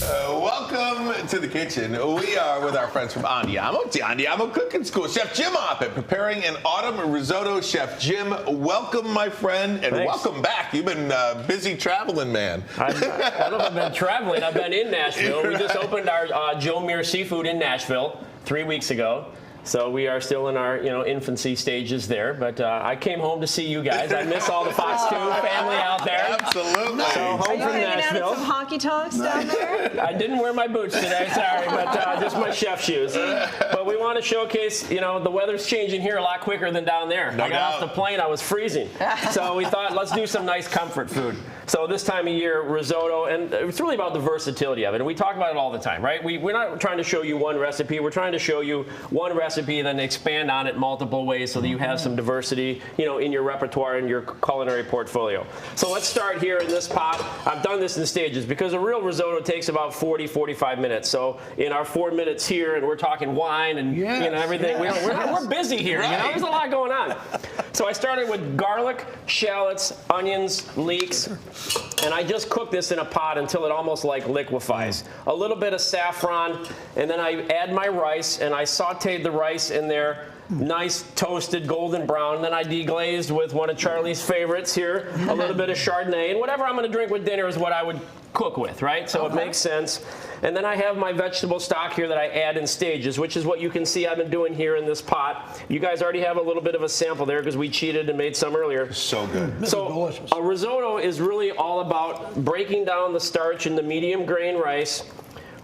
Welcome to the kitchen. We are with our friends from Andiamo. It's the Andiamo Cooking School. Chef Jeff Oppat preparing an autumn risotto. Chef Jim, welcome, my friend, and welcome back. You've been busy traveling, man. I don't know if I've been traveling. I've been in Nashville. We just opened our Joe Muir Seafood in Nashville 3 weeks ago. So we are still in our, infancy stages there. But I came home to see you guys. I miss all the Fox 2 family out there. Absolutely. So home from Nashville. Out some honky tonks down there? I didn't wear my boots today, sorry, but just my chef shoes. But we want to showcase, the weather's changing here a lot quicker than down there. I got off the plane, I was freezing. So we thought, let's do some nice comfort food. So this time of year, risotto, and it's really about the versatility of it. And we talk about it all the time, right? We're not trying to show you one recipe. We're trying to show you one recipe and then expand on it multiple ways so that you have some diversity, in your repertoire and your culinary portfolio. So let's start here in this pot. I've done this in stages because a real risotto takes about 40-45 minutes. So in our 4 minutes here, and we're talking wine and everything, we're busy here. There's a lot going on. So I started with garlic, shallots, onions, leeks, and I just cook this in a pot until it almost like liquefies. A little bit of saffron, and then I add my rice, and I sauteed the rice in there. Nice toasted golden brown. Then I deglazed with one of Charlie's favorites here, a little bit of Chardonnay, and whatever I'm going to drink with dinner is what I would cook with, right? So it makes sense. And then I have my vegetable stock here that I add in stages, which is what you can see I've been doing here in this pot. You guys already have a little bit of a sample there because we cheated and made some earlier. So good. So a risotto is really all about breaking down the starch in the medium grain rice,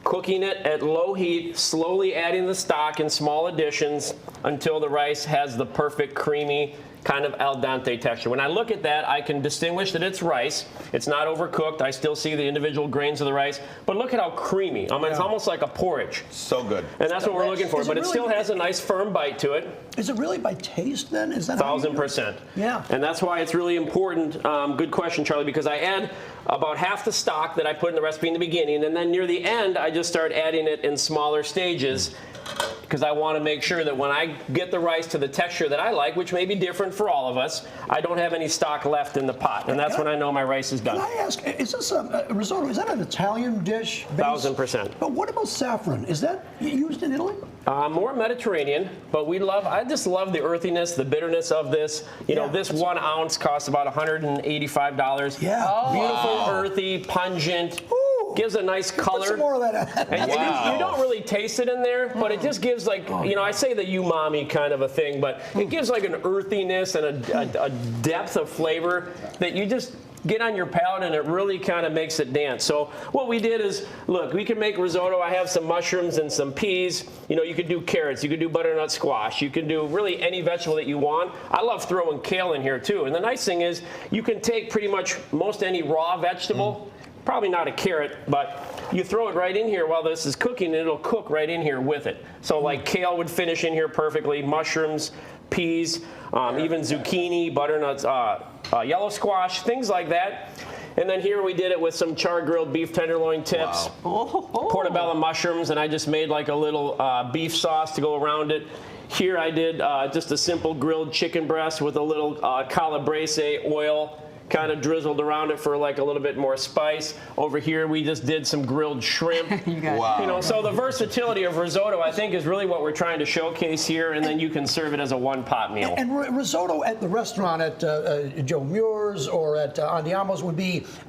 cooking it at low heat, slowly adding the stock in small additions until the rice has the perfect creamy kind of al dente texture. When I look at that, I can distinguish that it's rice. It's not overcooked. I still see the individual grains of the rice. But look at how creamy. It's almost like a porridge. So good. And that's what we're looking for. But it still has a nice firm bite to it. Is it really by taste then? Is that 1,000%. Yeah. And that's why it's really important. Good question, Charlie, because I add about half the stock that I put in the recipe in the beginning, and then near the end, I just start adding it in smaller stages because I want to make sure that when I get the rice to the texture that I like, which may be different for all of us, I don't have any stock left in the pot, and that's when I know my rice is done. Can I ask, is this a risotto, is that an Italian dish? 1,000%. But what about saffron? Is that used in Italy? More Mediterranean, but I just love the earthiness, the bitterness of this. This 1 ounce costs about $185. Yeah. Beautiful, earthy, pungent. Gives a nice color. Put some more of that. And you don't really taste it in there, but it just gives I say the umami kind of a thing, but it gives like an earthiness and a depth of flavor that you just get on your palate, and it really kind of makes it dance. So what we did is, look, we can make risotto. I have some mushrooms and some peas. You could do carrots. You could do butternut squash. You can do really any vegetable that you want. I love throwing kale in here too. And the nice thing is you can take pretty much most any raw vegetable. Probably not a carrot, but you throw it right in here while this is cooking, and it'll cook right in here with it. So like kale would finish in here perfectly, mushrooms, peas, even zucchini, butternuts, yellow squash, things like that. And then here we did it with some char-grilled beef tenderloin tips, portobello mushrooms, and I just made like a little beef sauce to go around it. Here I did just a simple grilled chicken breast with a little calabrese oil, kind of drizzled around it for like a little bit more spice. Over here we just did some grilled shrimp. So the versatility of risotto, I think, is really what we're trying to showcase here, and then you can serve it as a one-pot meal. And risotto at the restaurant at Joe Muir's or at Andiamo's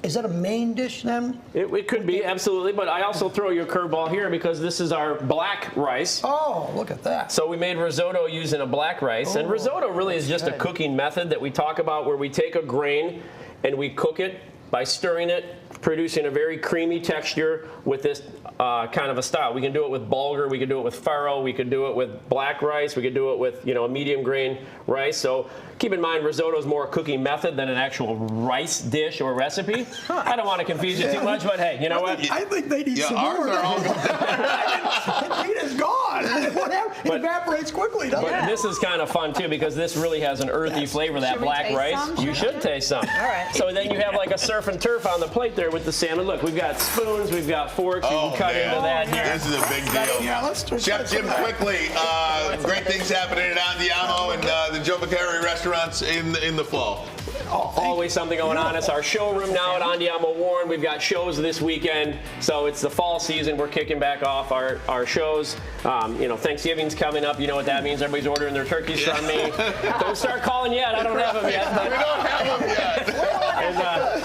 is that a main dish then? It could be, absolutely, but I also throw you a curveball here because this is our black rice. Oh, look at that. So we made risotto using a black rice, and risotto really is just a cooking method that we talk about where we take a grain and we cook it by stirring it, producing a very creamy texture with this kind of a style. We can do it with bulgur, we can do it with farro, we could do it with black rice, we could do it with a medium grain rice. So keep in mind, risotto is more a cooking method than an actual rice dish or recipe. I don't want to confuse you too much, but hey, you know what? I think they need some ours more. Are all The meat is gone. It evaporates quickly, doesn't it? This is kind of fun too because this really has an earthy flavor, that black rice. You should taste some. All right. So then you have like a surf and turf on the plate there with the salmon. Look, we've got spoons, we've got forks. You can cut into that here. This is a big deal. Yeah, let's Chef Jim, quickly, great things happening at Andiamo and the Joe Beccari restaurants in the fall. Always something going on. It's our showroom now at Andiamo Warren. We've got shows this weekend, so it's the fall season. We're kicking back off our shows. Thanksgiving's coming up. You know what that means? Everybody's ordering their turkeys from me. Don't start calling yet. I don't have them yet. We don't have them yet. And,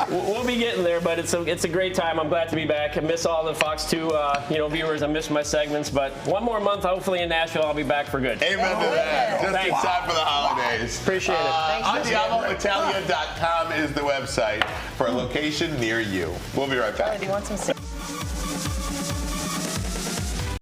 we'll be getting there, but it's a great time. I'm glad to be back. I miss all the Fox 2 viewers. I miss my segments, but one more month, hopefully in Nashville, I'll be back for good. Amen to that. Just in time for the holidays. Appreciate it. AndiamoItalia.com is the website for a location near you. We'll be right back. Do you want some